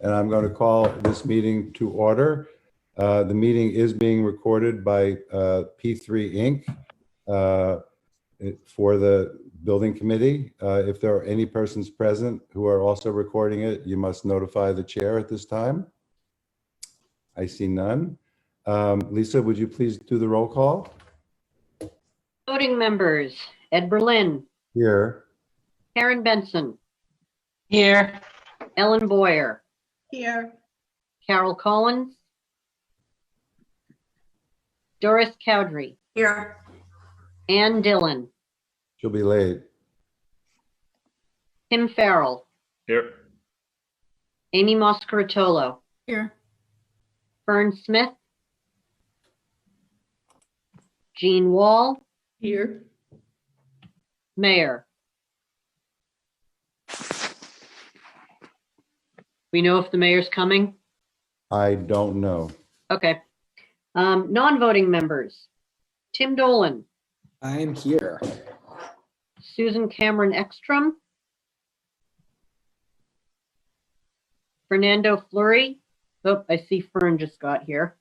and I'm going to call this meeting to order. The meeting is being recorded by P3 Inc. For the building committee. If there are any persons present who are also recording it, you must notify the chair at this time. I see none. Lisa, would you please do the roll call? Voting members: Ed Berlin. Here. Karen Benson. Here. Ellen Boyer. Here. Carol Collins. Doris Cowdery. Here. Ann Dillon. She'll be late. Tim Farrell. Here. Amy Moscaritolo. Here. Fern Smith. Jean Wall. Here. Mayor. We know if the mayor's coming? I don't know. Okay. Non-voting members: Tim Dolan. I'm here. Susan Cameron Ekstrom. Fernando Fleury. Oh, I see Fern just got here.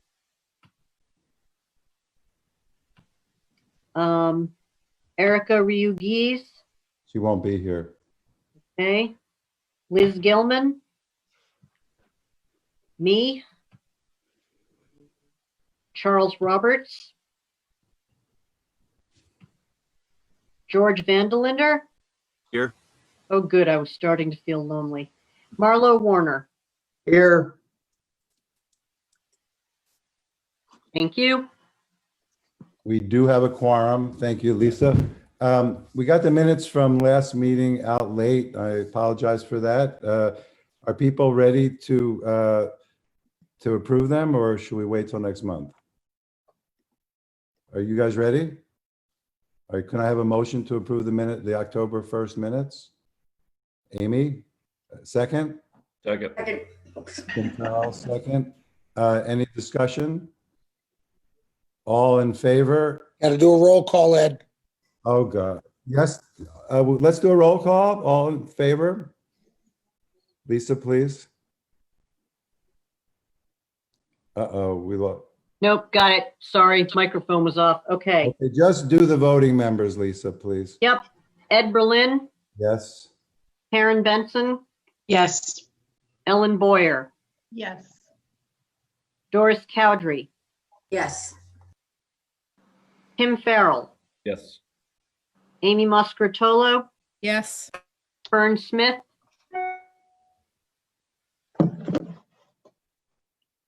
Erica Ryugies. She won't be here. Okay. Liz Gilman. Me. Charles Roberts. George Vandelinder. Here. Oh, good. I was starting to feel lonely. Marlo Warner. Here. Thank you. We do have a quorum. Thank you, Lisa. We got the minutes from last meeting out late. I apologize for that. Are people ready to approve them, or should we wait till next month? Are you guys ready? All right, can I have a motion to approve the October 1st minutes? Amy, second? Second. Tim Farrell, second. Any discussion? All in favor? Got to do a roll call, Ed. Oh, God. Yes. Let's do a roll call. All in favor? Lisa, please. Uh-oh, we lost. Nope, got it. Sorry, microphone was off. Okay. Okay, just do the voting members, Lisa, please. Yep. Ed Berlin. Yes. Karen Benson. Yes. Ellen Boyer. Yes. Doris Cowdery. Yes. Tim Farrell. Yes. Amy Moscaritolo. Yes. Fern Smith.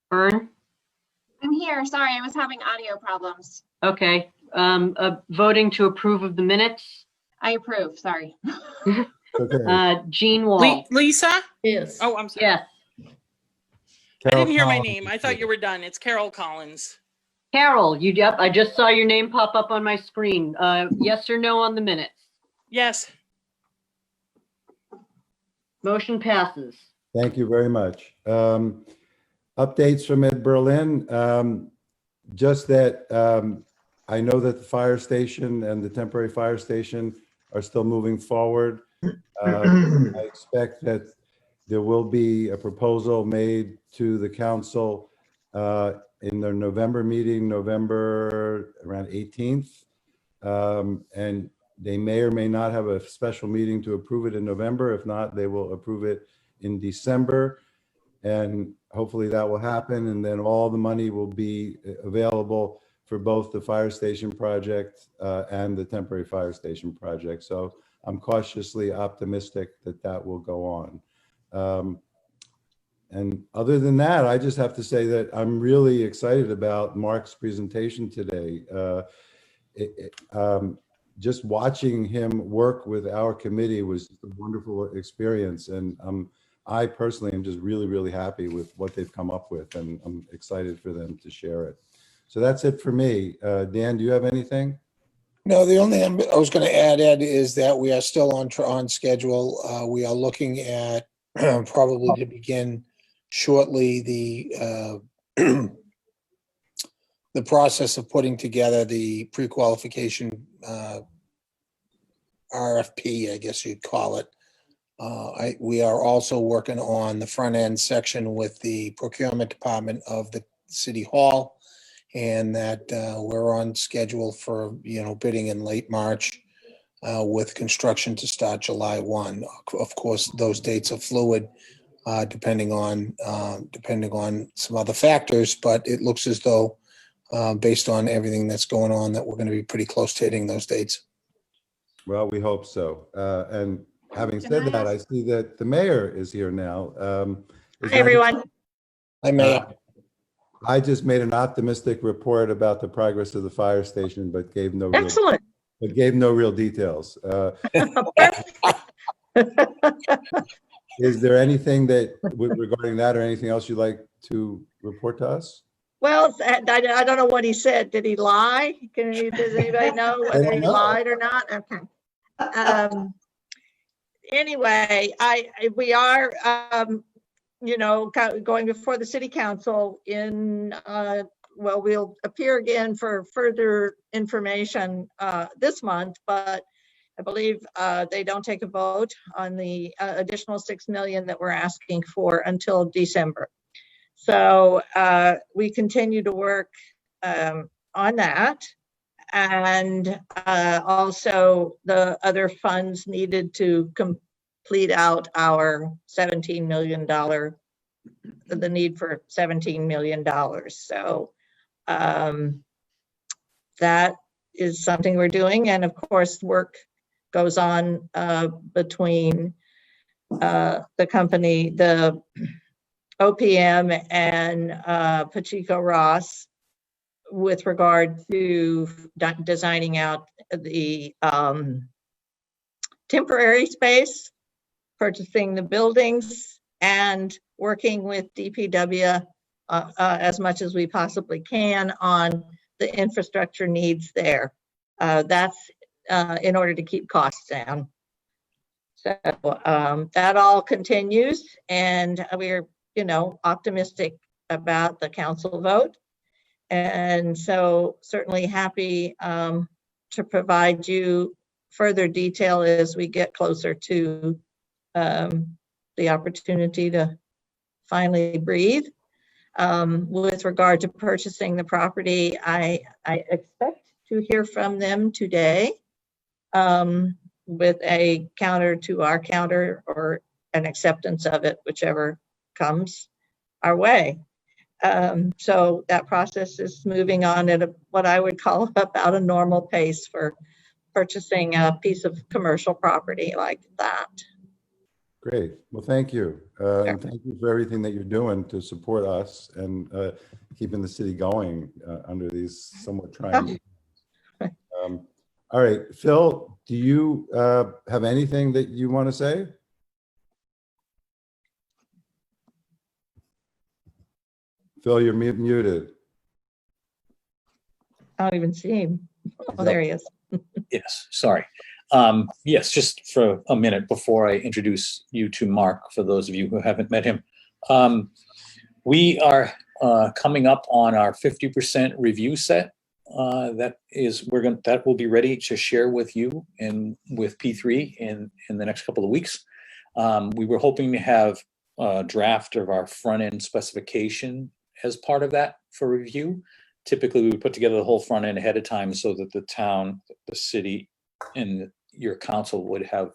Fern. I'm here. Sorry, I was having audio problems. Okay. Voting to approve of the minutes. I approve. Sorry. Okay. Jean Wall. Lisa? Yes. Oh, I'm sorry. Yes. I Carol didn't hear my Collins. name. I thought you were done. It's Carol Collins. Carol, yep, I just saw your name pop up on my screen. Yes or no on the minutes? Yes. Motion passes. Thank you very much. Updates from Ed Berlin. Just that I know that the fire station and the temporary fire station are still moving forward. I expect that there will be a proposal made to the council in their November meeting, November around 18th. And they may or may not have a special meeting to approve it in November. If not, they will approve it in December. And hopefully that will happen. And then all the money will be available for both the fire station project and the temporary fire station project. So I'm cautiously optimistic that that will go on. And other than that, I just have to say that I'm really excited about Mark's presentation today. Just watching him work with our committee was a wonderful experience. And I personally am just really, really happy with what they've come up with, and I'm excited for them to share it. So that's it for me. Dan, do you have anything? No, the only thing I was going to add, Ed, is that we are still on schedule. We are looking at probably to begin shortly the process of putting together the pre-qualification RFP, I guess you'd call it, We are also working on the front end section with the procurement department of the city hall. And that we're on schedule for, bidding in late March with construction to start July 1. Of course, those dates are fluid depending on some other factors, but it looks as though based on everything that's going on, that we're going to be pretty close to hitting those dates. Well, we hope so. And having Can said I that, ask- I see that the mayor is here now. Is Hi, that- everyone. I may, I just made an optimistic report about the progress of the fire station, but gave no real details. Is there anything regarding that or anything else you'd like to report to us? Well, I don't know what he said. Did he lie? Does anybody know whether he know. lied or not? Okay. Anyway, we are, going before the city council we'll appear again for further information this month, but I believe they don't take a vote on the additional 6 million that we're asking for until December. So we continue to work on that. And also the other funds needed to complete out our $17 million, the need for $17 million. So that is something we're doing. And of course, work goes on between the company, the OPM and Pacheco Ross with regard to designing out the temporary space, purchasing the buildings, and working with DPW as much as we possibly can on the infrastructure needs there. That's in order to keep costs down. So that all continues, and we're, optimistic about the council vote. And so certainly happy to provide you further detail as we get closer to the opportunity to finally breathe. With regard to purchasing the property, I expect to hear from them today with a counter to our counter or an acceptance of it, whichever comes our way. So that process is moving on at what I would call about a normal pace for purchasing a piece of commercial property like that. Great. Well, thank you. And thank you for everything that you're doing to support us and keeping the city going under these somewhat trying. All right, Phil, do you have anything that you want to say? Phil, you're muted. I don't even see him. Oh, there he is. Yes, sorry. Yes, just for a minute before I introduce you to Mark, for those of you who haven't met him. We are coming up on our 50% review set. That will be ready to share with you and with P3 in the next couple of weeks. We were hoping to have a draft of our front end specification as part of that for review. Typically, we would put together the whole front end ahead of time so that the town, the city, and your council would have,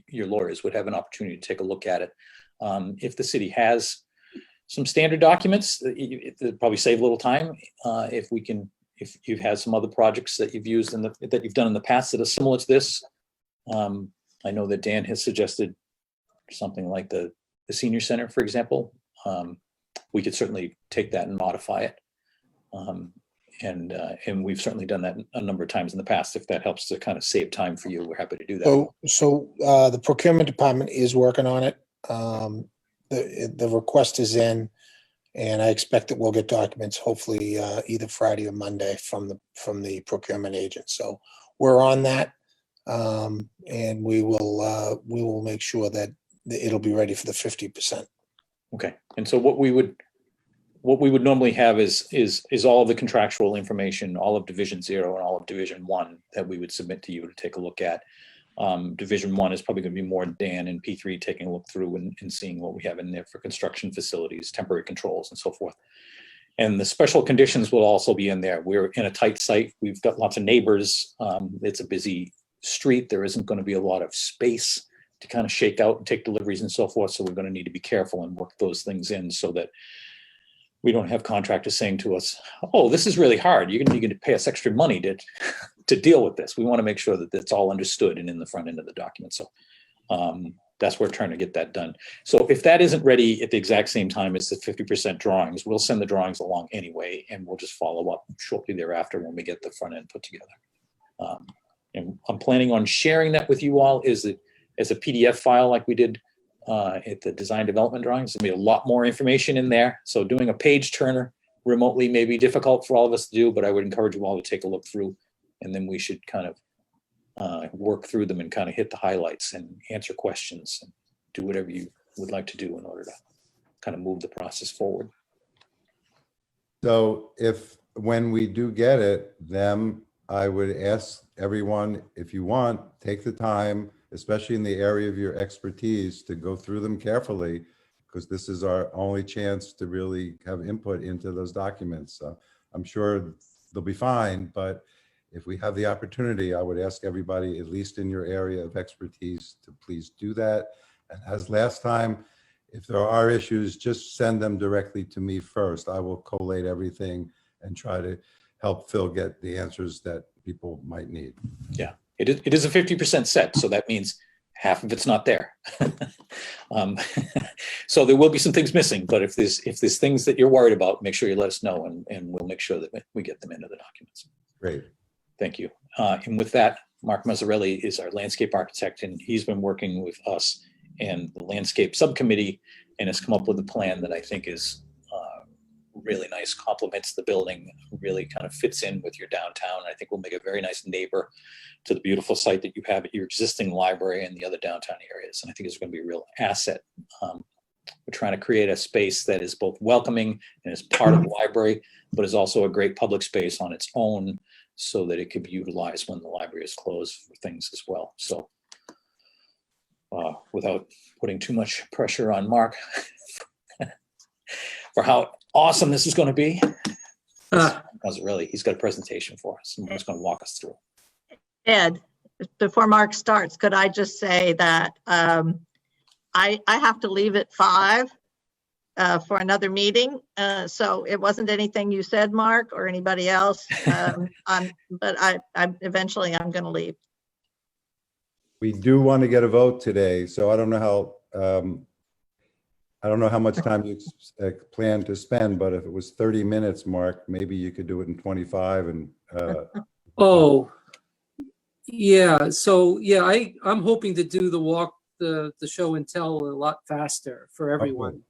your lawyers would have an opportunity to take a look at it. If the city has some standard documents, it'll probably save a little time. If you've had some other projects that you've used that you've done in the past that are similar to this, I know that Dan has suggested something like the senior center, for example. We could certainly take that and modify it. And we've certainly done that a number of times in the past. If that helps to kind of save time for you, we're happy to do that. So the procurement department is working on it. The request is in, and I expect that we'll get documents hopefully either Friday or Monday from the procurement agent. So we're on that, and we will make sure that it'll be ready for the 50%. Okay. And so what we would normally have is all of the contractual information, all of Division 0 and all of Division 1 that we would submit to you to take a look at. Division 1 is probably going to be more Dan and P3 taking a look through and seeing what we have in there for construction facilities, temporary controls, and so forth. And the special conditions will also be in there. We're in a tight site. We've got lots of neighbors. It's a busy street. There isn't going to be a lot of space to kind of shake out and take deliveries and so forth. So we're going to need to be careful and work those things in so that we don't have contractors saying to us, oh, this is really hard. You're going to pay us extra money to deal with this. We want to make sure that it's all understood and in the front end of the document. So that's where we're trying to get that done. So if that isn't ready at the exact same time as the 50% drawings, we'll send the drawings along anyway, and we'll just follow up shortly thereafter when we get the front end put together. And I'm planning on sharing that with you all as a PDF file like we did at the design development drawings. There'll be a lot more information in there. So doing a page turner remotely may be difficult for all of us to do, but I would encourage you all to take a look through, and then we should kind of work through them and kind of hit the highlights and answer questions and do whatever you would like to do in order to kind of move the process forward. So when we do get it, then I would ask everyone, if you want, take the time, especially in the area of your expertise, to go through them carefully, because this is our only chance to really have input into those documents. So I'm sure they'll be fine, but if we have the opportunity, I would ask everybody, at least in your area of expertise, to please do that. And as last time, if there are issues, just send them directly to me first. I will collate everything and try to help Phil get the answers that people might need. Yeah, it is a 50% set, so that means half of it's not there. So there will be some things missing, but if there's things that you're worried about, make sure you let us know, and we'll make sure that we get them into the documents. Great. Thank you. And with that, Mark Mazzarelli is our landscape architect, and he's been working with us and the landscape subcommittee and has come up with a plan that I think is really nice, complements the building, really kind of fits in with your downtown. I think will make a very nice neighbor to the beautiful site that you have at your existing library and the other downtown areas. And I think it's going to be a real asset. We're trying to create a space that is both welcoming and is part of the library, but is also a great public space on its own, so that it could be utilized when the library is closed for things as well. So without putting too much pressure on Mark for how awesome this is going to be, he's got a presentation for us, and he's going to walk us through. Ed, before Mark starts, could I just say that I have to leave at 5 for another meeting. So it wasn't anything you said, Mark, or anybody else. But I eventually I'm going to leave. We do want to get a vote today, so I don't know how much time you plan to spend, but if it was 30 minutes, Mark, maybe you could do it in 25 and oh, yeah. So yeah, I'm hoping to do the show and tell a lot faster for everyone.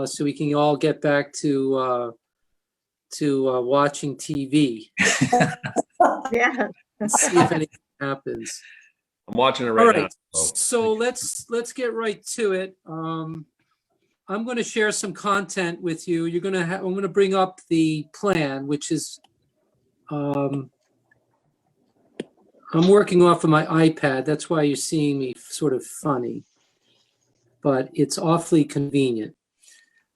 So we can all get back to watching TV. Yeah. See if anything happens. I'm watching it All right right. now. So let's get right to it. I'm going to share some content with you. I'm going to bring up the plan, which is I'm working off of my iPad. That's why you're seeing me sort of funny, but it's awfully convenient.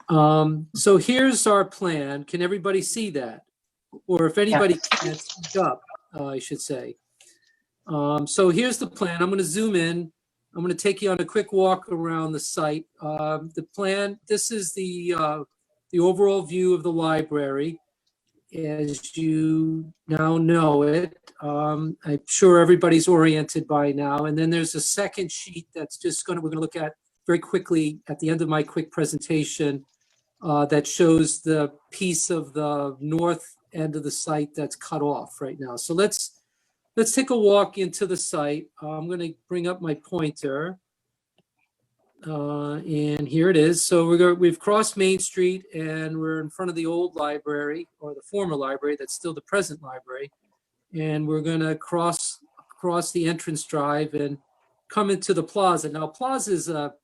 So here's our plan. Can everybody see that? Or if anybody can't, speak up, I should say. So here's the plan. I'm going to zoom in. I'm going to take you on a quick walk around the site. The plan, this is the overall view of the library as you now know it. I'm sure everybody's oriented by now. And then there's a second sheet that's we're going to look at very quickly at the end of my quick presentation that shows the piece of the north end of the site that's cut off right now. So let's take a walk into the site. I'm going to bring up my pointer. And here it is. So we've crossed Main Street and we're in front of the old library, or the former library that's still the present library. And we're going to cross the entrance drive and come into the plaza. Now, plaza is a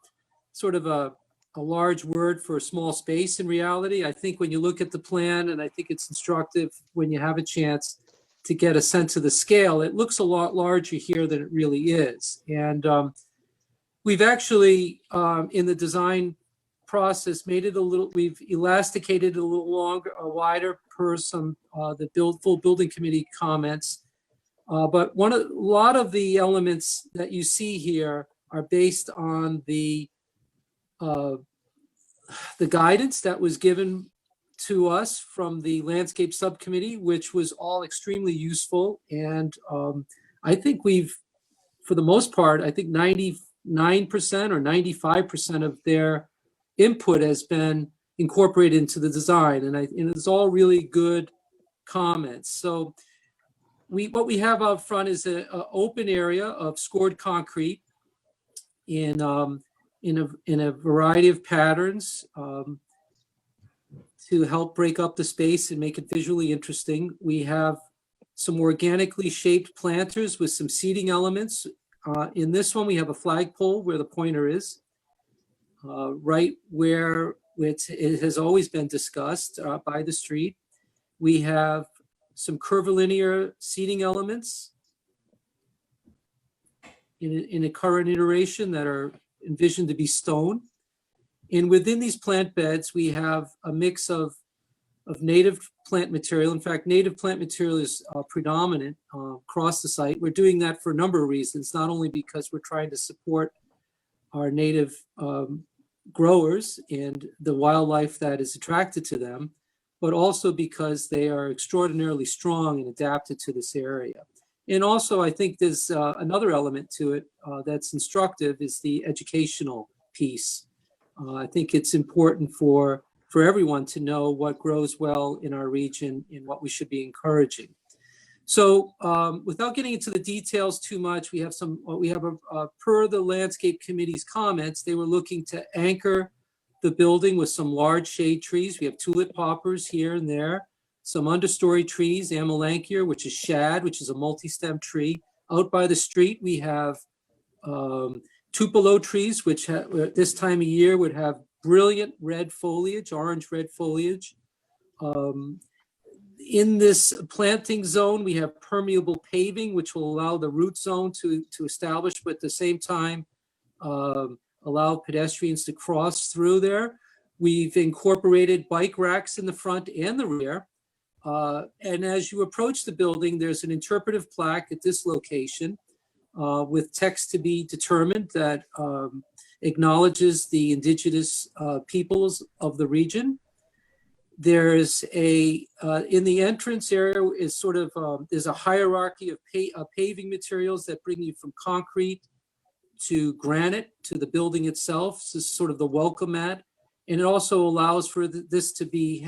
sort of a large word for a small space in reality. I think when you look at the plan, and I think it's instructive when you have a chance, to get a sense of the scale. It looks a lot larger here than it really is. And we've actually, in the design process, made it a little, we've elasticated it a little longer, wider per some the full building committee comments. But a lot of the elements that you see here are based on the guidance that was given to us from the landscape subcommittee, which was all extremely useful. And I think for the most part, I think 99% or 95% of their input has been incorporated into the design. And it's all really good comments. So what we have out front is an open area of scored concrete in a variety of patterns to help break up the space and make it visually interesting. We have some organically shaped planters with some seating elements. In this one, we have a flagpole where the pointer is, right where it has always been discussed by the street. We have some curvilinear seating elements in a current iteration that are envisioned to be stone. And within these plant beds, we have a mix of native plant material. In fact, native plant material is predominant across the site. We're doing that for a number of reasons, not only because we're trying to support our native growers and the wildlife that is attracted to them, but also because they are extraordinarily strong and adapted to this area. And also, I think there's another element to it that's instructive is the educational piece. I think it's important for everyone to know what grows well in our region and what we should be encouraging. So without getting into the details too much, we have per the landscape committee's comments, they were looking to anchor the building with some large shade trees. We have tulip poppers here and there, some understory trees, amelanchier, which is shad, which is a multi-stem tree. Out by the street, we have tupelo trees, which this time of year would have brilliant red foliage, orange red foliage. In this planting zone, we have permeable paving, which will allow the root zone to establish, but at the same time, allow pedestrians to cross through there. We've incorporated bike racks in the front and the rear. And as you approach the building, there's an interpretive plaque at this location with text to be determined that acknowledges the indigenous peoples of the region. There's in the entrance area is sort of, there's a hierarchy of paving materials that bring you from concrete to granite to the building itself. This is sort of the welcome mat. And it also allows for this to be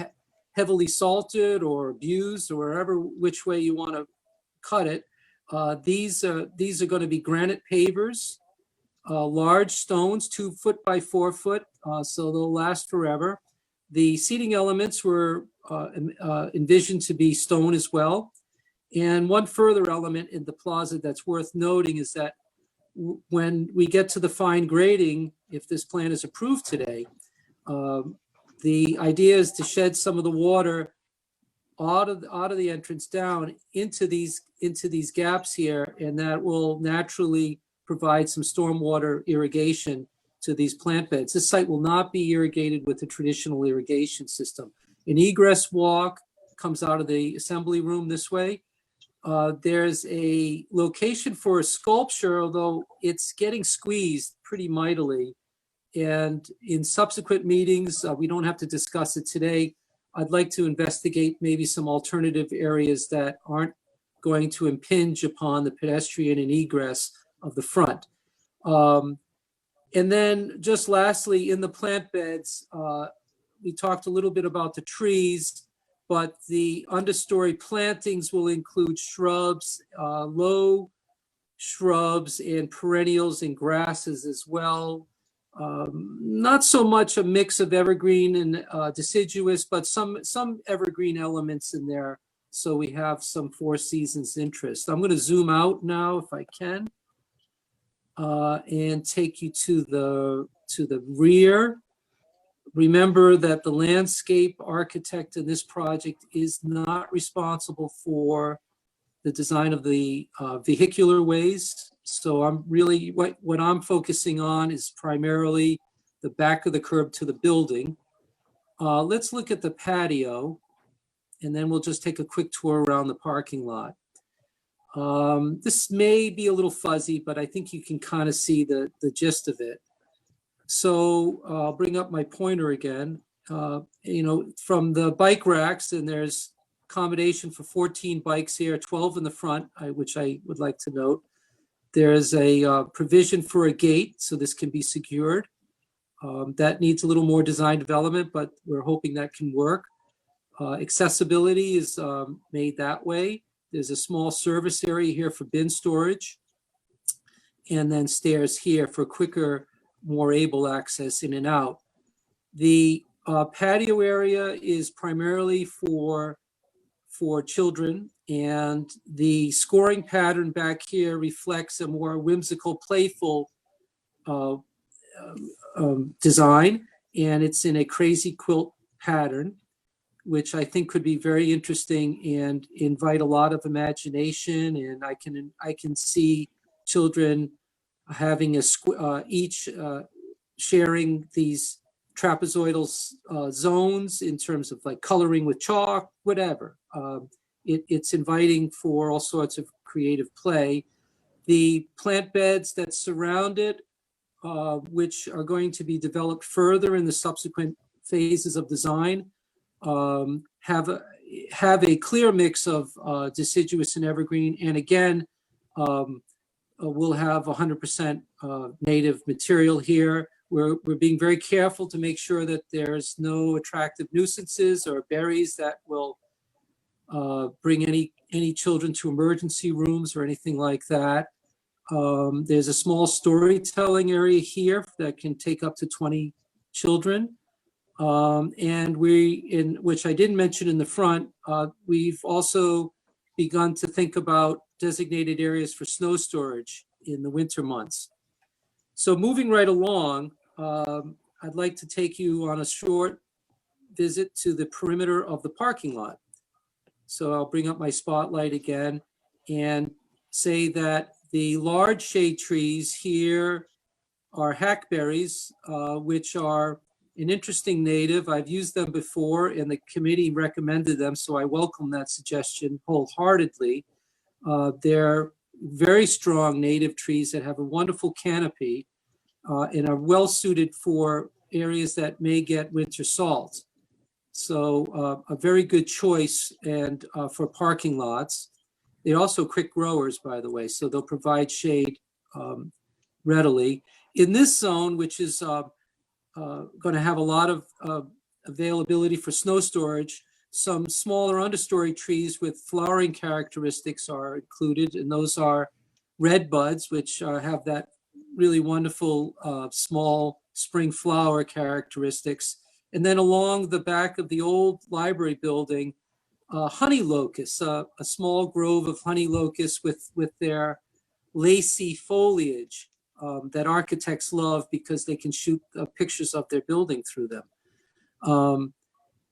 heavily salted or abused or which way you want to cut it. These are going to be granite pavers, large stones, 2 foot by 4 foot, so they'll last forever. The seating elements were envisioned to be stone as well. And one further element in the plaza that's worth noting is that when we get to the fine grading, if this plan is approved today, the idea is to shed some of the water out of the entrance down into these gaps here, and that will naturally provide some stormwater irrigation to these plant beds. This site will not be irrigated with a traditional irrigation system. An egress walk comes out of the assembly room this way. There's a location for a sculpture, although it's getting squeezed pretty mightily. And in subsequent meetings, we don't have to discuss it today. I'd like to investigate maybe some alternative areas that aren't going to impinge upon the pedestrian and egress of the front. And then just lastly, in the plant beds, we talked a little bit about the trees, but the understory plantings will include shrubs, low shrubs and perennials and grasses as well. Not so much a mix of evergreen and deciduous, but some evergreen elements in there. So we have some 4 seasons interest. I'm going to zoom out now if I can, and take you to the rear. Remember that the landscape architect in this project is not responsible for the design of the vehicular ways. So I'm really, what I'm focusing on is primarily the back of the curb to the building. Let's look at the patio, and then we'll just take a quick tour around the parking lot. This may be a little fuzzy, but I think you can kind of see the gist of it. So I'll bring up my pointer again. You know, from the bike racks, and there's accommodation for 14 bikes here, 12 in the front, which I would like to note. There's a provision for a gate, so this can be secured. That needs a little more design development, but we're hoping that can work. Accessibility is made that way. There's a small service area here for bin storage, and then stairs here for quicker, more able access in and out. The patio area is primarily for children, and the scoring pattern back here reflects a more whimsical, playful design, and it's in a crazy quilt pattern, which I think could be very interesting and invite a lot of imagination. And I can see children having each sharing these trapezoidal zones in terms of like coloring with chalk, whatever. It's inviting for all sorts of creative play. The plant beds that surround it, which are going to be developed further in the subsequent phases of design, have a clear mix of deciduous and evergreen. And again, we'll have 100% native material here. We're being very careful to make sure that there's no attractive nuisances or berries that will bring any children to emergency rooms or anything like that. There's a small storytelling area here that can take up to 20 children. And which I didn't mention in the front, we've also begun to think about designated areas for snow storage in the winter months. So moving right along, I'd like to take you on a short visit to the perimeter of the parking lot. So I'll bring up my spotlight again and say that the large shade trees here are hackberries, which are an interesting native. I've used them before and the committee recommended them, so I welcome that suggestion wholeheartedly. They're very strong native trees that have a wonderful canopy and are well suited for areas that may get winter salt. So a very good choice and for parking lots. They're also quick growers, by the way, so they'll provide shade readily. In this zone, which is going to have a lot of availability for snow storage, some smaller understory trees with flowering characteristics are included, and those are red buds, which have that really wonderful small spring flower characteristics. And then along the back of the old library building, honey locusts, a small grove of honey locusts with their lacy foliage that architects love because they can shoot pictures of their building through them.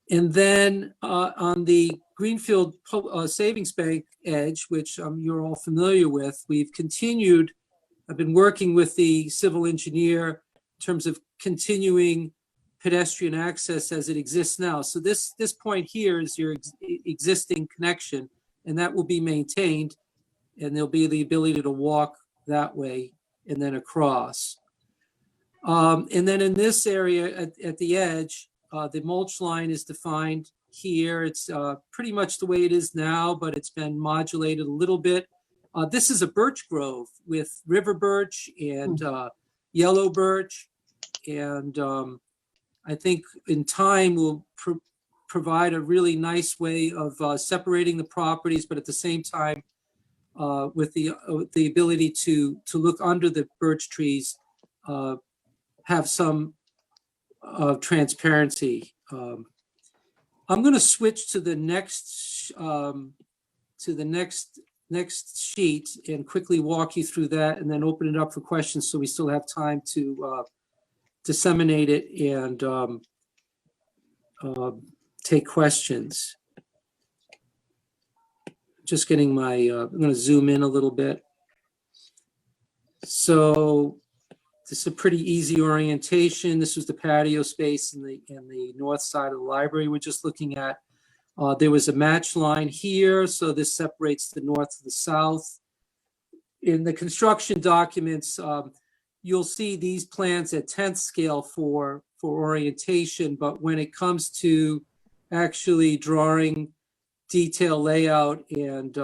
And then on the Greenfield Savings Bank edge, which you're all familiar with, we've continued, I've been working with the civil engineer in terms of continuing pedestrian access as it exists now. So this point here is your existing connection, and that will be maintained, and there'll be the ability to walk that way and then across. And then in this area at the edge, the mulch line is defined here. It's pretty much the way it is now, but it's been modulated a little bit. This is a birch grove with river birch and yellow birch. And I think in time will provide a really nice way of separating the properties, but at the same time, with the ability to look under the birch trees, have some transparency. I'm going to switch to the next next sheet and quickly walk you through that, and then open it up for questions so we still have time to disseminate it and take questions. just getting my, I'm going to zoom in a little bit. So this is a pretty easy orientation. This was the patio space in the north side of the library we're just looking at. There was a match line here, so this separates the north and the south. In the construction documents, you'll see these plans at 10th scale for orientation, but when it comes to actually drawing detail layout and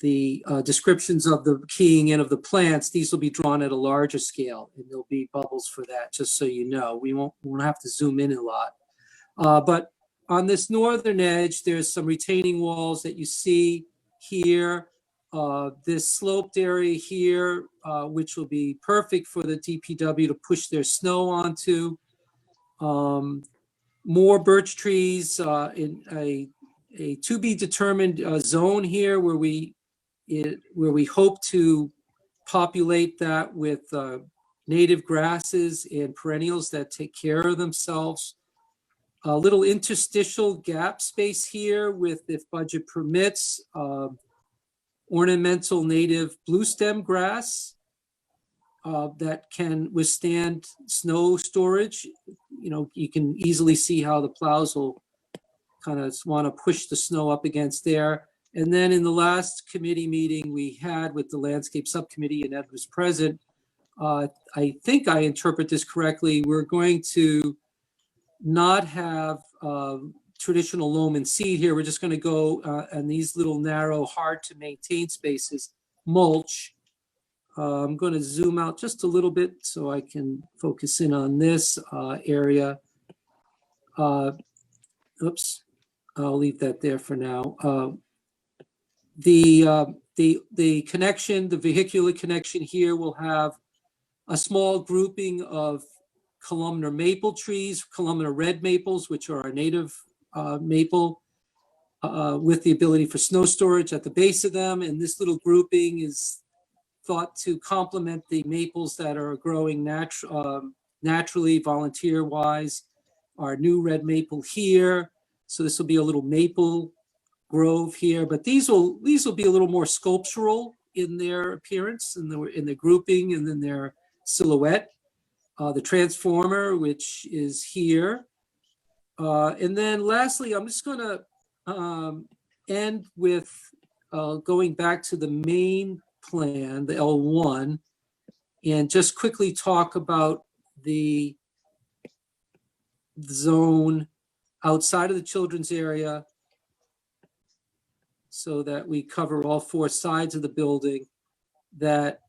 the descriptions of the keying in of the plants, these will be drawn at a larger scale, and there'll be bubbles for that, just so you know. We won't have to zoom in a lot. But on this northern edge, there's some retaining walls that you see here. This sloped area here, which will be perfect for the DPW to push their snow onto. More birch trees in a to be determined zone here where we hope to populate that with native grasses and perennials that take care of themselves. A little interstitial gap space here with, if budget permits, ornamental native blue stem grass that can withstand snow storage. You know, you can easily see how the plows will kind of want to push the snow up against there. And then in the last committee meeting we had with the landscape subcommittee, and Ed was present, I think I interpret this correctly, we're going to not have traditional loam and seed here. We're just going to go in these little narrow, hard to maintain spaces, mulch. I'm going to zoom out just a little bit so I can focus in on this area. Oops, I'll leave that there for now. The connection, the vehicular connection here will have a small grouping of columnar maple trees, columnar red maples, which are a native maple with the ability for snow storage at the base of them. And this little grouping is thought to complement the maples that are growing naturally, volunteer-wise. Our new red maple here. So this will be a little maple grove here, but these will be a little more sculptural in their appearance and in the grouping and then their silhouette. The transformer, which is here. And then lastly, I'm just going to end with going back to the main plan, the L1, and just quickly talk about the zone outside of the children's area so that we cover all four sides of the building. That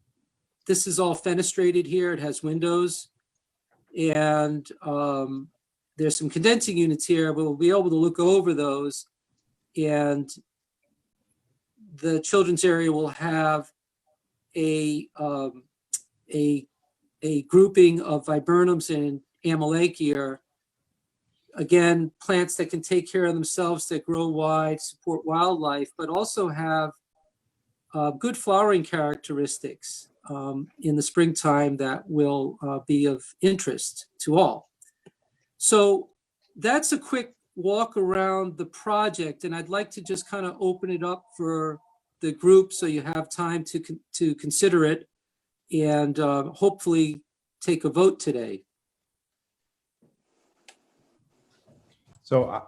this is all fenestrated here. It has windows. And there's some condensing units here, but we'll be able to look over those. And the children's area will have a grouping of viburnums and Amelanchier. Again, plants that can take care of themselves, that grow wide, support wildlife, but also have good flowering characteristics in the springtime that will be of interest to all. So that's a quick walk around the project, and I'd like to just kind of open it up for the group so you have time to consider it and hopefully take a vote today. So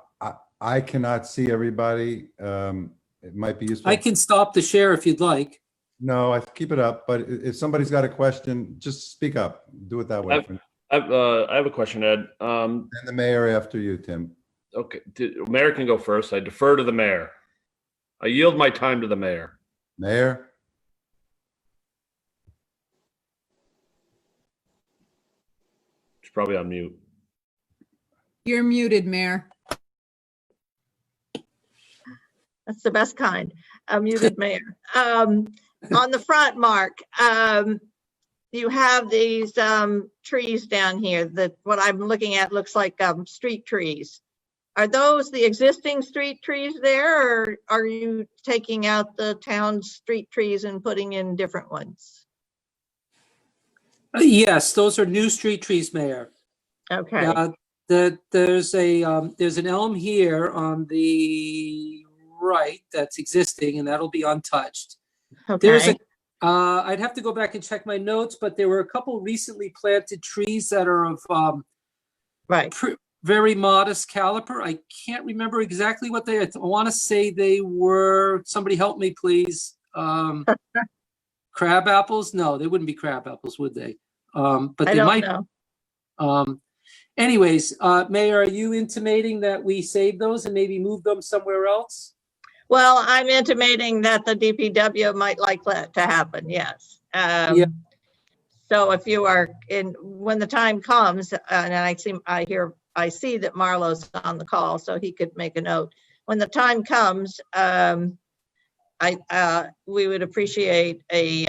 I cannot see everybody. It might be useful. I can stop the share if you'd like. No, I keep it up, but if somebody's got a question, just speak up. Do it that way. I have a question, Ed. And the mayor after you, Tim. Okay, mayor can go first. I defer to the mayor. I yield my time to the mayor. Mayor? She's probably on mute. You're muted, Mayor. That's the best kind, a muted mayor. On the front, Mark, you have these trees down here that what I'm looking at looks like street trees. Are those the existing street trees there, or are you taking out the town's street trees and putting in different ones? Yes, those are new street trees, Mayor. Okay. There's an elm here on the right that's existing, and that'll be untouched. There's Okay, I'd have to go back and check my notes, but there were a couple recently planted trees that are of right. very modest caliper. I can't remember exactly what they, I want to say they were, somebody help me, please. Crab apples? No, they wouldn't be crab apples, would they? But I they don't might. know. Anyways, Mayor, are you intimating that we save those and maybe move them somewhere else? Well, I'm intimating that the DPW might like that to happen, yes. Yeah. So if you are in, when the time comes, and I see that Marlo's on the call, so he could make a note. When the time comes, we would appreciate a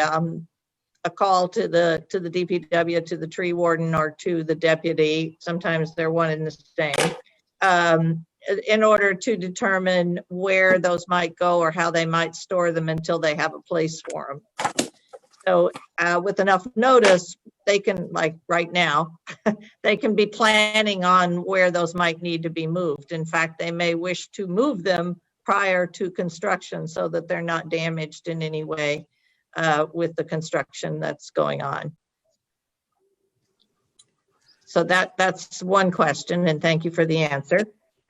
call to the DPW, to the tree warden, or to the deputy. Sometimes they're one and the same. In order to determine where those might go or how they might store them until they have a place for them. So with enough notice, they can, like right now, they can be planning on where those might need to be moved. In fact, they may wish to move them prior to construction so that they're not damaged in any way with the construction that's going on. So that's one question, and thank you for the answer.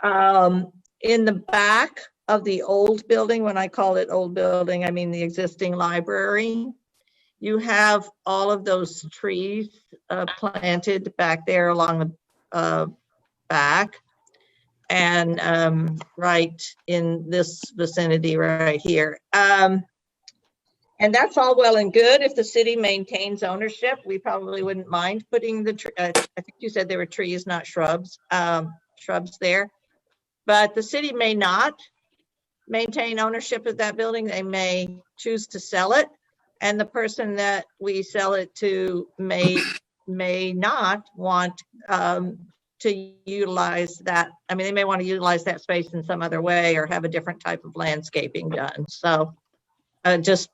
In the back of the old building, when I call it old building, I mean the existing library, you have all of those trees planted back there along the back, and right in this vicinity right here. And that's all well and good. If the city maintains ownership, we probably wouldn't mind putting the, I think you said there were trees, not shrubs, shrubs there. But the city may not maintain ownership of that building. They may choose to sell it. And the person that we sell it to may not want to utilize that. I mean, they may want to utilize that space in some other way or have a different type of landscaping done. So I'm just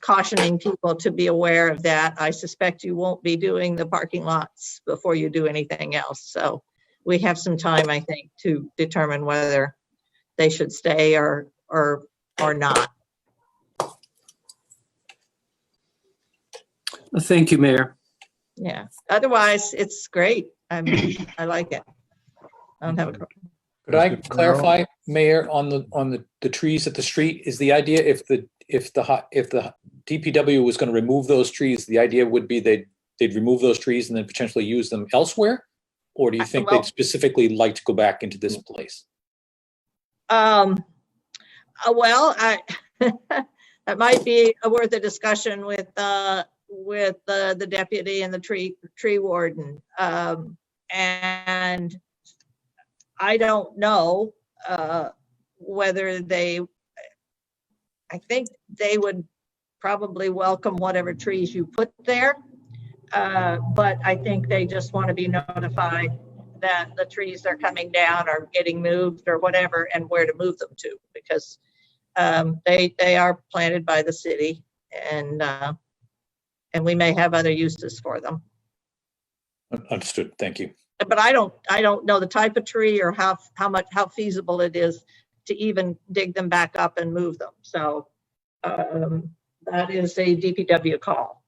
cautioning people to be aware of that. I suspect you won't be doing the parking lots before you do anything else. So we have some time, I think, to determine whether they should stay or not. Thank you, Mayor. Yeah. Otherwise, it's great. I like it. I don't have a problem. Could I Mr. clarify, Mayor, on the trees at the street? Is the idea if the DPW was going to remove those trees, the idea would be they'd remove those trees and then potentially use them elsewhere? Or do you think they'd specifically like to go back into this place? Well, that might be worth a discussion with the deputy and the tree warden. And I don't know whether I think they would probably welcome whatever trees you put there. But I think they just want to be notified that the trees are coming down or getting moved or whatever, and where to move them to, because they are planted by the city, and we may have other uses for them. Understood. Thank you. But I don't know the type of tree or how feasible it is to even dig them back up and move them. So that is a DPW call.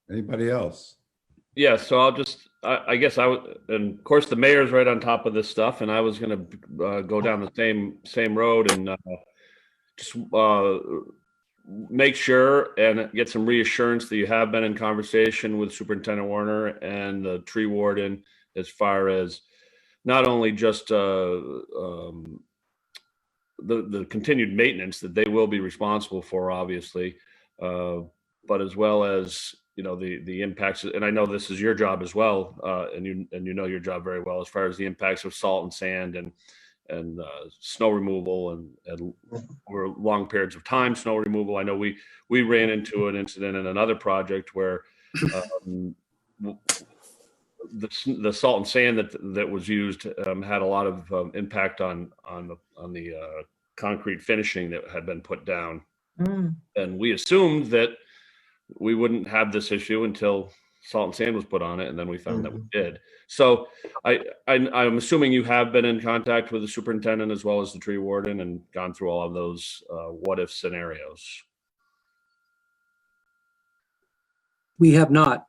Anybody else? Yeah, so I guess I would, and of course the mayor's right on top of this stuff, and I was going to go down the same road and just make sure and get some reassurance that you have been in conversation with Superintendent Warner and the tree warden as far as not only just the continued maintenance that they will be responsible for, obviously, but as well as the impacts. And I know this is your job as well, and you know your job very well as far as the impacts of salt and sand and snow removal and over long periods of time, snow removal. I know we ran into an incident in another project where the salt and sand that was used had a lot of impact on the concrete finishing that had been put down. And we assumed that we wouldn't have this issue until salt and sand was put on it, and then we found that we did. So I'm assuming you have been in contact with the superintendent as well as the tree warden and gone through all of those what if scenarios. We have not.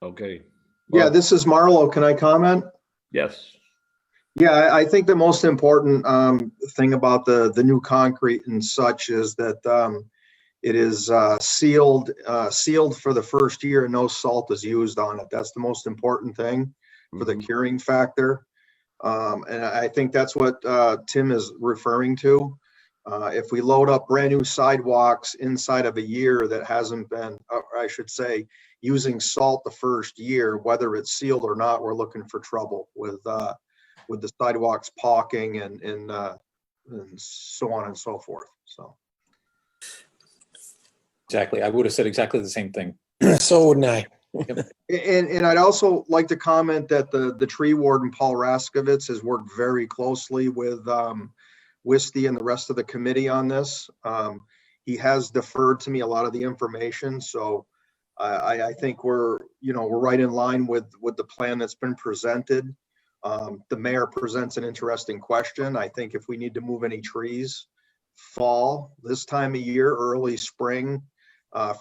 Okay. Yeah, Well, this is Marlo. Can I comment? yes. Yeah, I think the most important thing about the new concrete and such is that it is sealed for the first year and no salt is used on it. That's the most important thing for the curing factor. And I think that's what Tim is referring to. If we load up brand new sidewalks inside of a year that hasn't been, or I should say, using salt the first year, whether it's sealed or not, we're looking for trouble with the sidewalks caulking and so on and so forth. So Exactly. I would have said exactly the same thing. So wouldn't I. and I'd also like to comment that the tree warden Paul Raskovitz has worked very closely with Wisty and the rest of the committee on this. He has deferred to me a lot of the information, so I think we're right in line with the plan that's been presented. The mayor presents an interesting question. I think if we need to move any trees, fall, this time of year, early spring,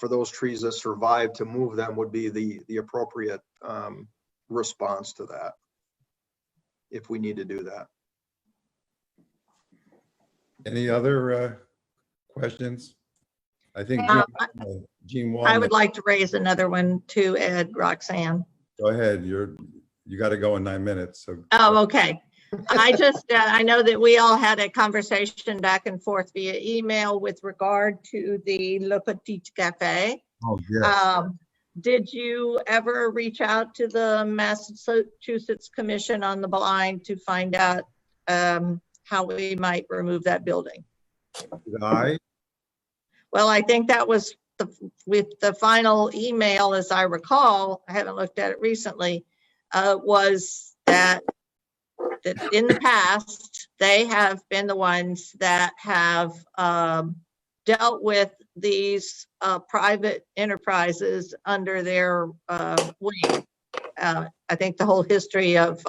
for those trees that survive, to move them would be the appropriate response to that, if we need to do that. Any other questions? I think Gene I would Wall, like to raise another one too, Ed, Roxanne. go ahead. You got to go in 9 minutes. So Oh, okay. I just, I know that we all had a conversation back and forth via email with regard to the Le Petit Cafe. oh yeah. Did you ever reach out to the Massachusetts Commission on the Blind to find out how we might remove that building? Did I? Well, I think that was with the final email, as I recall, I haven't looked at it recently, was that in the past, they have been the ones that have dealt with these private enterprises under their wing. I think the whole history of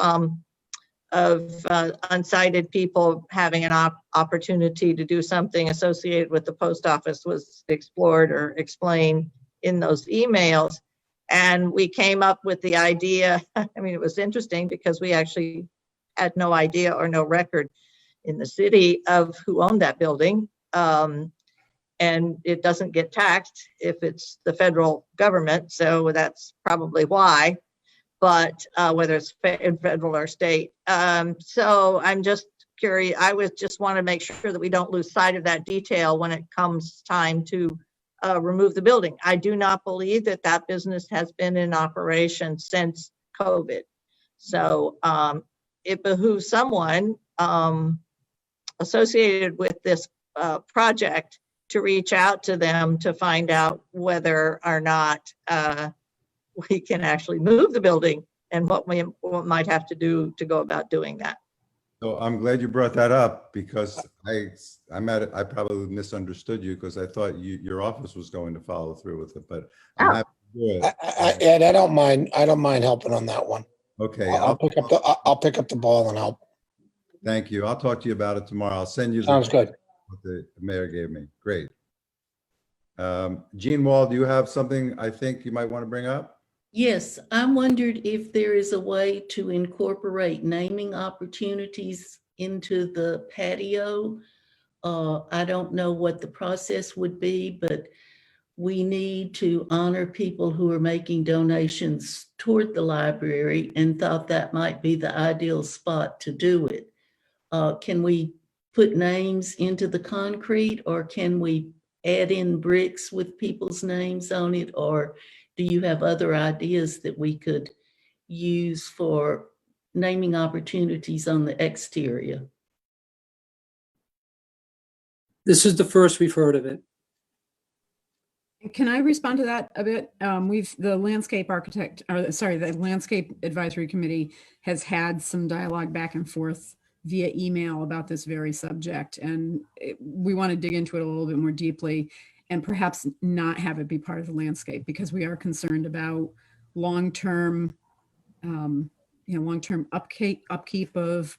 unsighted people having an opportunity to do something associated with the post office was explored or explained in those emails. And we came up with the idea, I mean, it was interesting because we actually had no idea or no record in the city of who owned that building. And it doesn't get taxed if it's the federal government. So that's probably why. But whether it's federal or state. So I'm just curious. I would just want to make sure that we don't lose sight of that detail when it comes time to remove the building. I do not believe that that business has been in operation since COVID. So it behooves someone associated with this project to reach out to them to find out whether or not we can actually move the building and what we might have to do to go about doing that. So I'm glad you brought that up because I probably misunderstood you because I thought your office was going to follow through with it, but I'm happy to do it. Ed, I don't mind helping on that one. Okay. I'll pick up the ball and help. Thank you. I'll talk to you about it tomorrow. I'll send you Sounds good. what the mayor gave me. Great. Gene Wall, do you have something I think you might want to bring up? Yes, I wondered if there is a way to incorporate naming opportunities into the patio. I don't know what the process would be, but we need to honor people who are making donations toward the library and thought that might be the ideal spot to do it. Can we put names into the concrete, or can we add in bricks with people's names on it? Or do you have other ideas that we could use for naming opportunities on the exterior? This is the first we've heard of it. Can I respond to that a bit? The landscape advisory committee has had some dialogue back and forth via email about this very subject, and we want to dig into it a little bit more deeply. and perhaps not have it be part of the landscape, because we are concerned about long-term, long-term upkeep of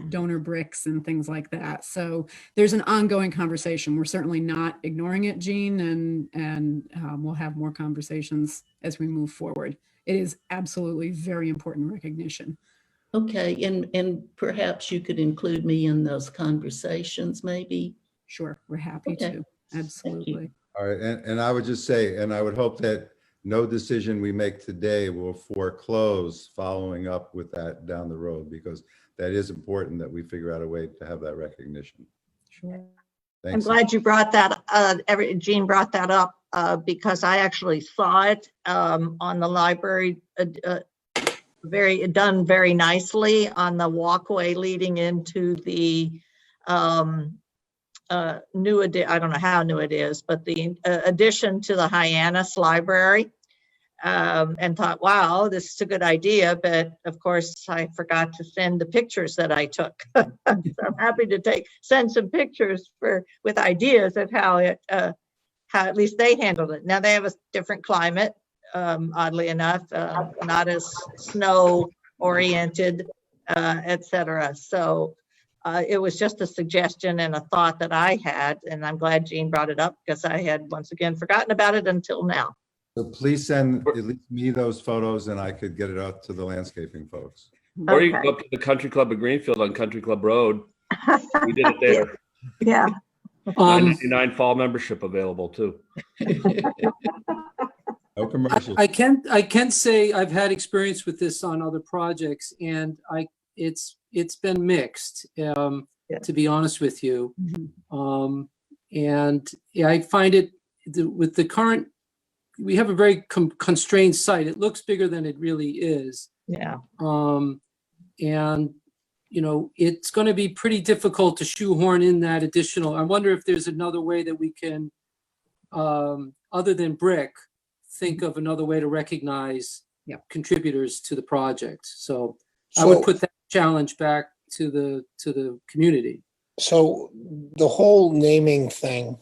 donor bricks and things like that. So there's an ongoing conversation. We're certainly not ignoring it, Jean, and we'll have more conversations as we move forward. It is absolutely very important recognition. Okay, and perhaps you could include me in those conversations, maybe? Sure, we're happy Okay. to. Absolutely. All right, and I would just say, and I would hope that no decision we make today will foreclose following up with that down the road, because that is important that we figure out a way to have that recognition. Sure. I'm Thanks. glad you brought that, Jean brought that up, because I actually saw it on the library, done very nicely on the walkway leading into the new, I don't know how new it is, but the addition to the Hyannis Library, and thought, wow, this is a good idea. But of course, I forgot to send the pictures that I took. So I'm happy to send some pictures with ideas of how at least they handled it. Now they have a different climate, oddly enough, not as snow oriented, etc. So it was just a suggestion and a thought that I had, and I'm glad Jean brought it up, because I had once again forgotten about it until now. So please send at least me those photos and I could get it out to the landscaping folks. Or you can go up to the Country Club of Greenfield on Country Club Road. We did it there. Yeah. $9.99 fall membership available too. No commercials. I can say I've had experience with this on other projects, and it's been mixed, to be honest with you. And yeah, I find it with the current, we have a very constrained site. It looks bigger than it really is. Yeah. And it's going to be pretty difficult to shoehorn in that additional. I wonder if there's another way that we can, other than brick, think of another way to recognize contributors to the project. So I would put that challenge back to the community. So the whole naming thing,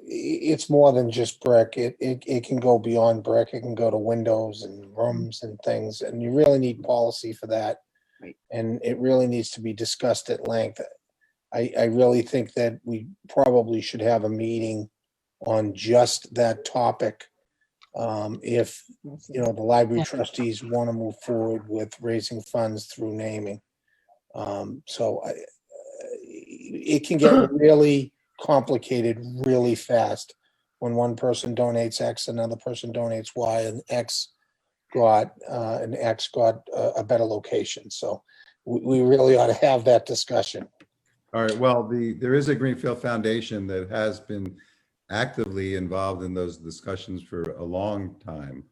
it's more than just brick. It can go beyond brick. It can go to windows and rooms and things, and you really need policy for that. Right. And it really needs to be discussed at length. I really think that we probably should have a meeting on just that topic. If the library trustees want to move forward with raising funds through naming. It can get really complicated really fast when one person donates X, another person donates Y, and X got a better location. So we really ought to have that discussion. All right, well, there is a Greenfield Foundation that has been actively involved in those discussions for a long time.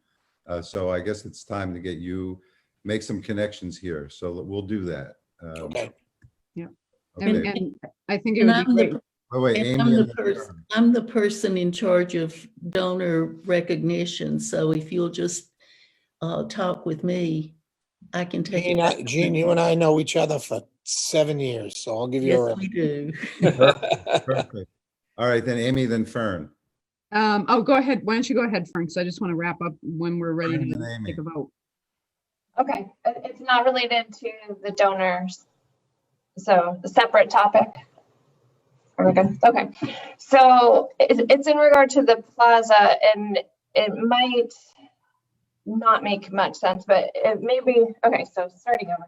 So I guess it's time to make some connections here. So we'll do that. Okay. Yeah. Okay. And I think it would be great. Oh, wait, And Amy. I'm the person in charge of donor recognition, so if you'll just talk with me, I can take it. Gene, you and I know each other for 7 years, so I'll give you a Yes, we do. Perfect. All right, then Amy, then Fern. Oh, go ahead. Why don't you go ahead, Frank? So I just want to wrap up when we're ready Fern to and Amy. take a vote. Okay, it's not related to the donors. So the separate topic. Are we good? Okay. So it's in regard to the plaza, and it might not make much sense, but it may be. Okay, so starting over.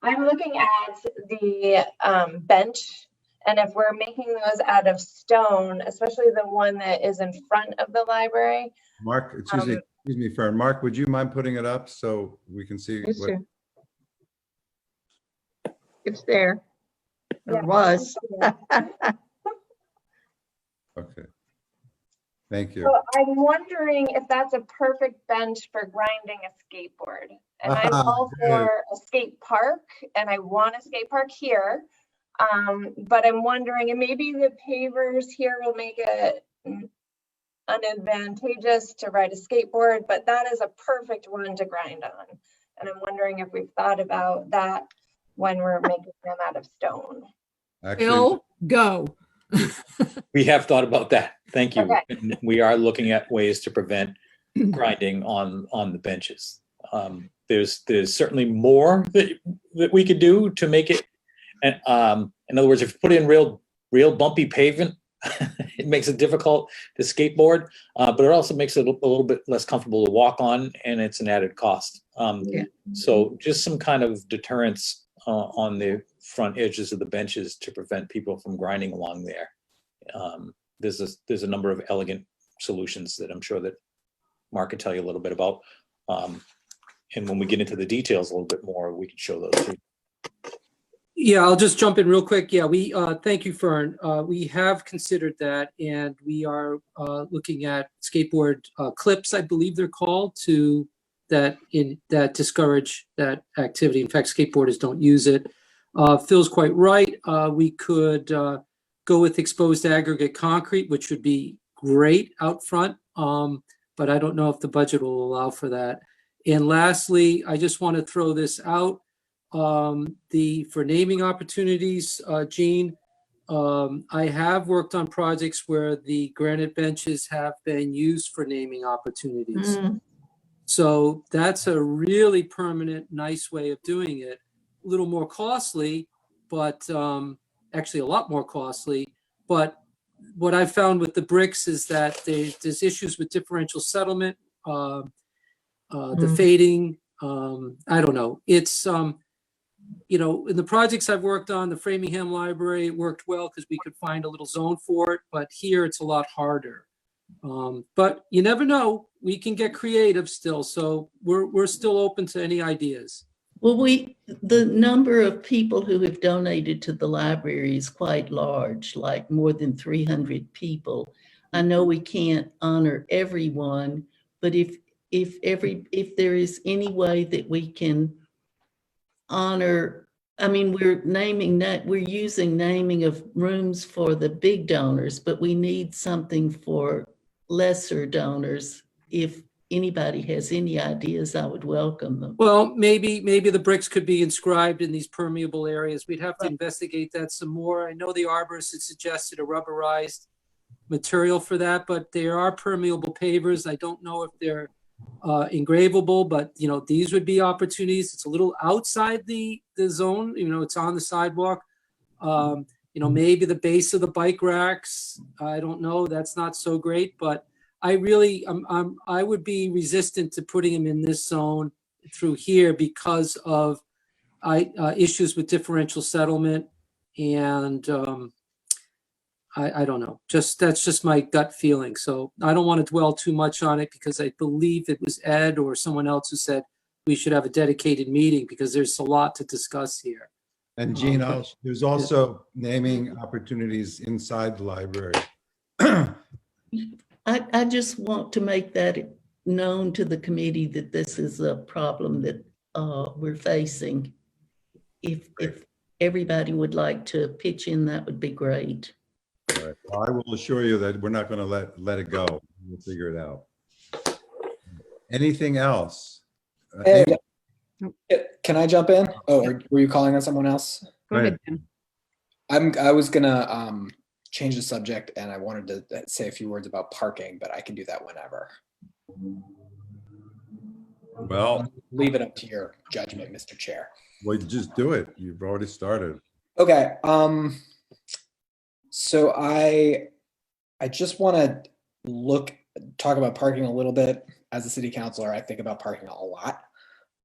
I'm looking at the bench, and if we're making those out of stone, especially the one that is in front of the library. Mark, excuse me, Fern. Mark, would you mind putting it up so we can see? Yes, what? sir. It's there. Yeah. It was. Okay. Thank you. So I'm wondering if that's a perfect bench for grinding a skateboard. And I'm all for a skate park, and I want a skate park here. But I'm wondering, and maybe the pavers here will make it unadvantageous to ride a skateboard, but that is a perfect one to grind on. And I'm wondering if we've thought about that when we're making them out of stone. Actually, Bill, go. We have thought about that. Thank you. Okay. And we are looking at ways to prevent grinding on the benches. There's certainly more that we could do to make it. And in other words, if you put in real bumpy pavement, it makes it difficult to skateboard, but it also makes it a little bit less comfortable to walk on, and it's an added cost. Yeah. So just some kind of deterrence on the front edges of the benches to prevent people from grinding along there. There's a number of elegant solutions that I'm sure that Mark can tell you a little bit about. And when we get into the details a little bit more, we can show those too. Yeah, I'll just jump in real quick. Yeah, we thank you, Fern. We have considered that, and we are looking at skateboard clips, I believe they're called, that discourage that activity. In fact, skateboarders don't use it. Phil's quite right. We could go with exposed aggregate concrete, which would be great out front, but I don't know if the budget will allow for that. And lastly, I just want to throw this out. For naming opportunities, Gene, I have worked on projects where the granite benches have been used for naming opportunities. Mm. So that's a really permanent, nice way of doing it. A little more costly, but actually a lot more costly. But what I found with the bricks is that there's issues with differential settlement, the fading. I don't know. It's in the projects I've worked on, the Framingham Library, it worked well because we could find a little zone for it, but here it's a lot harder. But you never know, we can get creative still. So we're still open to any ideas. Well, the number of people who have donated to the library is quite large, like more than 300 people. I know we can't honor everyone, but if there is any way that we can honor, I mean, we're using naming of rooms for the big donors, but we need something for lesser donors. If anybody has any ideas, I would welcome them. Well, maybe the bricks could be inscribed in these permeable areas. We'd have to investigate that some more. I know the arborist had suggested a rubberized material for that, but there are permeable pavers. I don't know if they're engravable, but these would be opportunities. It's a little outside the zone, it's on the sidewalk. Maybe the base of the bike racks, I don't know, that's not so great, but I would be resistant to putting them in this zone through here because of issues with differential settlement, and I don't know. That's just my gut feeling. So I don't want to dwell too much on it because I believe it was Ed or someone else who said we should have a dedicated meeting because there's a lot to discuss here. And Gene, there's also naming opportunities inside the library. I just want to make that known to the committee that this is a problem that we're facing. If everybody would like to pitch in, that would be great. All right. Well, I will assure you that we're not going to let it go. We'll figure it out. Anything else? Hey, can I jump in? Oh, were you calling on someone else? Go ahead, Tim. I was gonna change the subject, and I wanted to say a few words about parking, but I can do that whenever. Well, leave it up to your judgment, Mr. Chair. Well, just do it. You've already started. Okay. So I just want to talk about parking a little bit. As a city councilor, I think about parking a lot.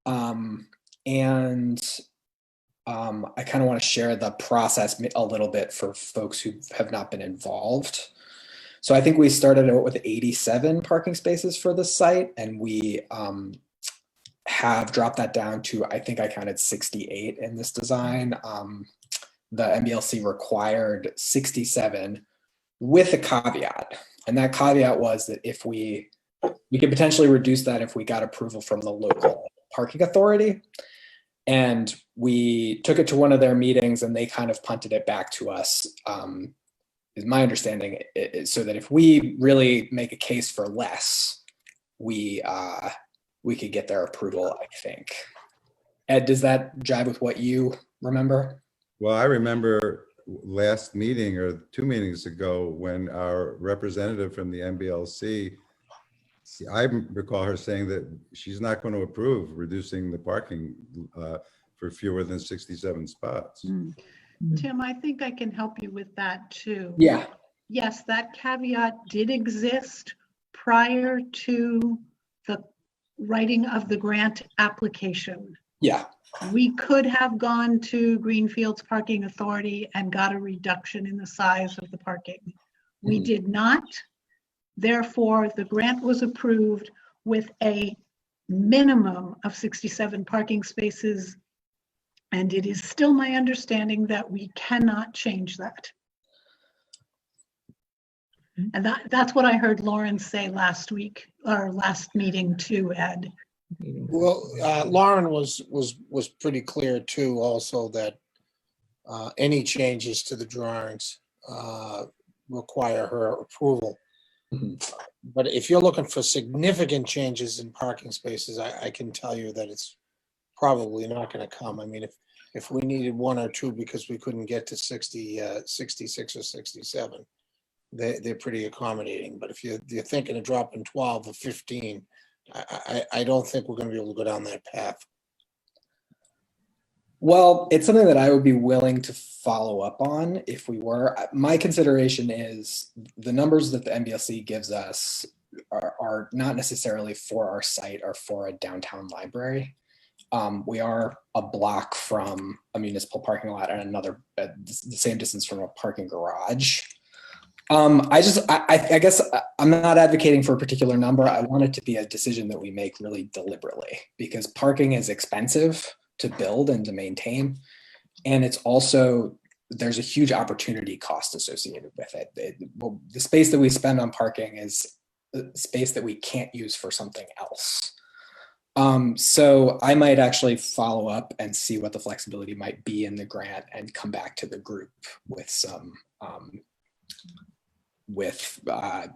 I kind of want to share the process a little bit for folks who have not been involved. So I think we started out with 87 parking spaces for the site, and we have dropped that down to, I think I counted 68 in this design. The MBLC required 67 with a caveat. And that caveat was that if we could potentially reduce that if we got approval from the local parking authority. And we took it to one of their meetings and they kind of punted it back to us, is my understanding, so that if we really make a case for less, we could get their approval, I think. Ed, does that jive with what you remember? Well, I remember last meeting or 2 meetings ago when our representative from the MBLC, I recall her saying that she's not going to approve reducing the parking for fewer than 67 spots. Tim, I think I can help you with that too. Yeah. Yes, that caveat did exist prior to the writing of the grant application. Yeah. We could have gone to Greenfield's Parking Authority and got a reduction in the size of the parking. We did not. Therefore, the grant was approved with a minimum of 67 parking spaces. And it is still my understanding that we cannot change that. And that's what I heard Lauren say last week, or last meeting too, Ed. Well, Lauren was pretty clear too, also that any changes to the drawings require her approval. But if you're looking for significant changes in parking spaces, I can tell you that it's probably not going to come. I mean, if we needed 1 or 2 because we couldn't get to 66 or 67, they're pretty accommodating. But if you're thinking of dropping 12 or 15, I don't think we're going to be able to go down that path. Well, it's something that I would be willing to follow up on if we were. My consideration is the numbers that the MBLC gives us are not necessarily for our site or for a downtown library. We are a block from a municipal parking lot and another, the same distance from a parking garage. I guess I'm not advocating for a particular number. I want it to be a decision that we make really deliberately, because parking is expensive to build and to maintain. And it's also, there's a huge opportunity cost associated with it. The space that we spend on parking is space that we can't use for something else. So I might actually follow up and see what the flexibility might be in the grant and come back to the group with some,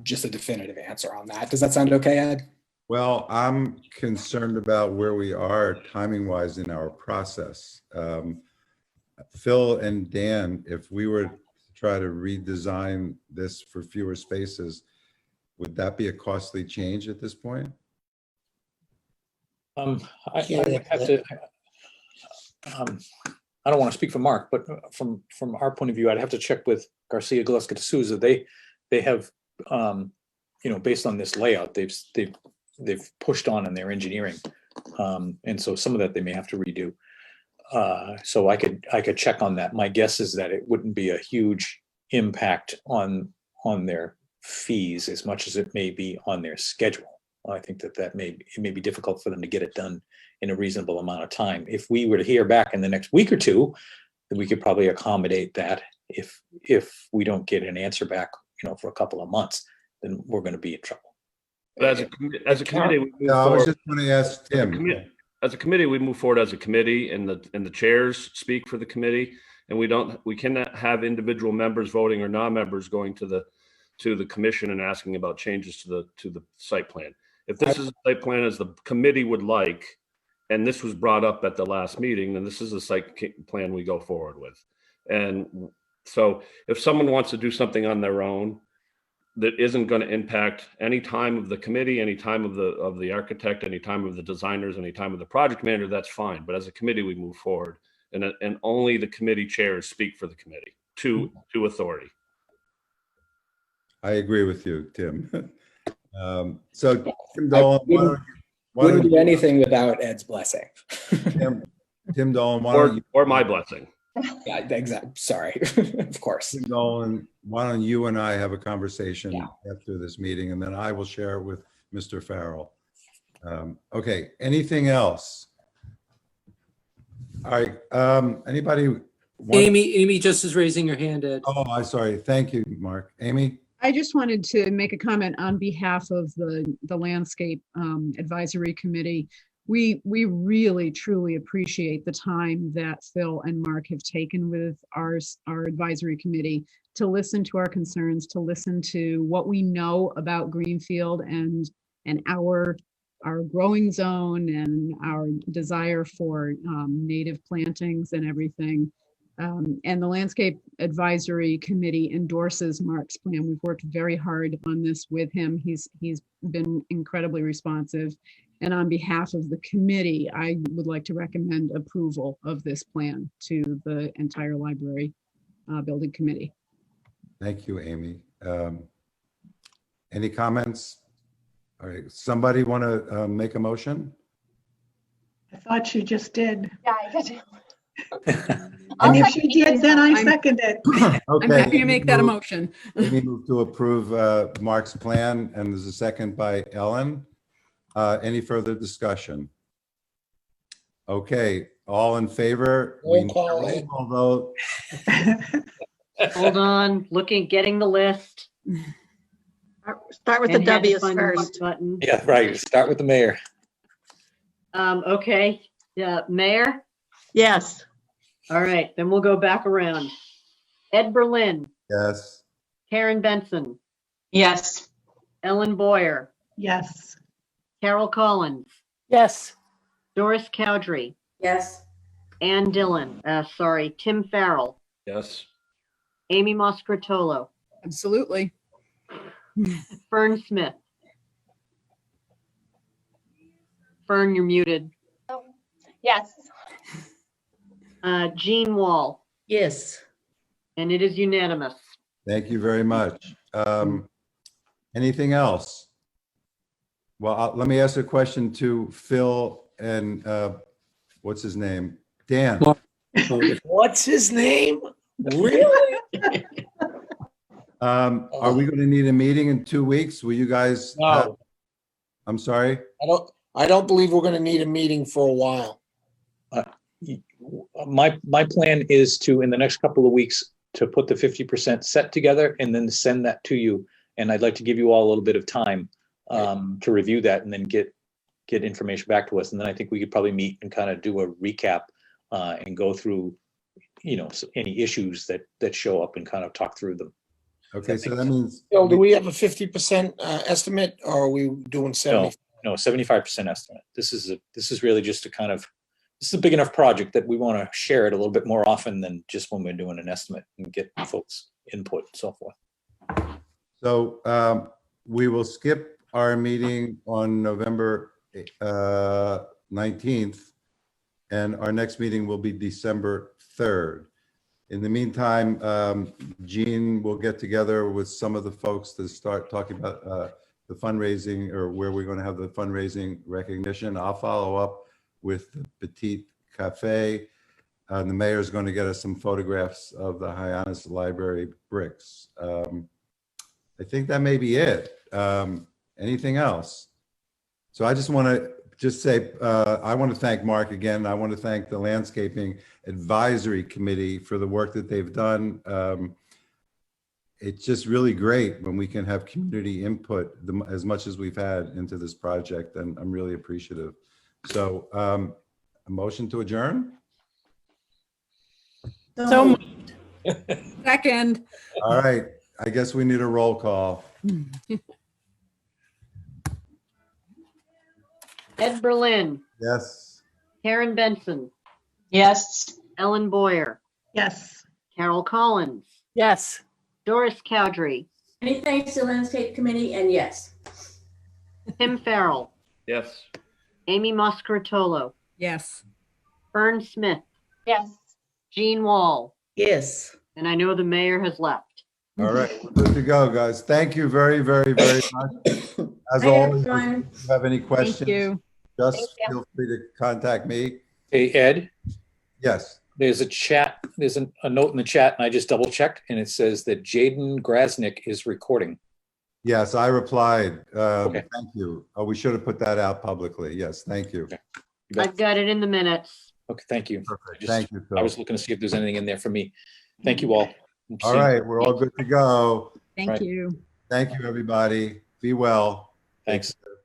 just a definitive answer on that. Does that sound okay, Ed? Well, I'm concerned about where we are timing wise in our process. Phil and Dan, if we were to try to redesign this for fewer spaces, would that be a costly change at this point? I would have to, I don't want to speak for Mark, but from our point of view, I'd have to check with Garcia Gillespie de Souza. They have, based on this layout, they've pushed on in their engineering. And so some of that they may have to redo. So I could check on that. My guess is that it wouldn't be a huge impact on their fees as much as it may be on their schedule. I think it may be difficult for them to get it done in a reasonable amount of time. If we were to hear back in the next week or two, then we could probably accommodate that. If we don't get an answer back, for a couple of months, then we're going to be in trouble. But as a committee, we move I forward. was just going to ask Tim. As a committee, we move forward as a committee, and the chairs speak for the committee, and we cannot have individual members voting or non-members going to the commission and asking about changes to the site plan. If this is a site plan as the committee would like, and this was brought up at the last meeting, then this is a site plan we go forward with. And so if someone wants to do something on their own that isn't going to impact any time of the committee, any time of the architect, any time of the designers, any time of the project manager, that's fine. But as a committee, we move forward, and only the committee chairs speak for the committee to authority. I agree with you, Tim. So Tim Dolan, wouldn't do anything without Ed's blessing. Tim Dolan, or my blessing. Yeah, exactly. Sorry, of course. Tim Dolan, why don't you and I have a conversation after this meeting, and then I will share it with Mr. Farrell. Okay, anything else? All right, anybody? Amy just is raising her hand, Ed. Oh, I'm sorry. Thank you, Mark. Amy? I just wanted to make a comment on behalf of the Landscape Advisory Committee. We really, truly appreciate the time that Phil and Mark have taken with our advisory committee to listen to our concerns, to listen to what we know about Greenfield and our growing zone and our desire for native plantings and everything. And the Landscape Advisory Committee endorses Mark's plan. We've worked very hard on this with him. He's been incredibly responsive. And on behalf of the committee, I would like to recommend approval of this plan to the entire library building committee. Thank you, Amy. Any comments? All right, somebody want to make a motion? I thought you just did. Yeah, I could. And if she did, then I second it. I'm happy to make that a motion. Amy moved to approve Mark's plan, and there's a second by Ellen. Any further discussion? Okay, all in favor? We need a roll call vote. Hold on, getting the list. Start with the and had to W's find the first. button. Yeah, right. Start with the mayor. Okay, yeah, Mayor? Yes. All right, then we'll go back around. Ed Berlin, Yes. Karen Benson, Yes. Ellen Boyer, Yes. Carol Collins, Yes. Doris Cowdery, Yes. Ann Dillon, Tim Farrell, Yes. Amy Moscratolo, Absolutely. Fern Smith. Fern, you're muted. Yes. Jean Wall, Yes. and it is unanimous. Thank you very much. Anything else? Well, let me ask a question to Phil and what's his name? Dan. What's his name? Really? Are we going to need a meeting in 2 weeks? Will you guys? No. I'm sorry? I don't believe we're gonna need a meeting for a while. My plan is to, in the next couple of weeks, to put the 50% set together and then send that to you. And I'd like to give you all a little bit of time to review that and then get information back to us. And then I think we could probably meet and kind of do a recap and go through, any issues that show up and kind of talk through them. Okay, so that means. Bill, do we have a 50% estimate, or are we doing 70? No, 75% estimate. This is really just a kind of, this is a big enough project that we want to share it a little bit more often than just when we're doing an estimate and get folks' input and so forth. So we will skip our meeting on November 19th, and our next meeting will be December 3rd. In the meantime, Jean will get together with some of the folks to start talking about the fundraising, or where we're going to have the fundraising recognition. I'll follow up with the Petite Cafe. The mayor is going to get us some photographs of the Hyannis Library bricks. I think that may be it. Anything else? So I just want to say, I want to thank Mark again. I want to thank the Landscaping Advisory Committee for the work that they've done. It's just really great when we can have community input as much as we've had into this project, and I'm really appreciative. So a motion to adjourn? So moved. Second. All right, I guess we need a roll call. Ed Berlin, Yes. Karen Benson, Yes. Ellen Boyer, Yes. Carol Collins, Yes. Doris Cowdery, Many thanks to Landscape Committee, and yes. Tim Farrell, Yes. Amy Moscratolo, Yes. Fern Smith, Yes. Jean Wall, Yes. and I know the mayor has left. All right, we're good to go, guys. Thank you very, very, very much. As Bye, always, if everyone. you have any questions, Thank you. just Thank you. feel free to contact me. Hey, Ed, Yes. there's a note in the chat, and I just double checked, and it says that Jaden Grasnick is recording. Yes, I replied. Okay. Thank you. Oh, we should have put that out publicly. Yes, thank you. Okay. You bet. I've got it in the minutes. Okay, thank you. Perfect. Just- Thank you, I Phil. was looking to see if there's anything in there for me. Thank you all. All right, we're all good to go. Thank Right. you. Thank you, everybody. Be well. Thanks. Take care.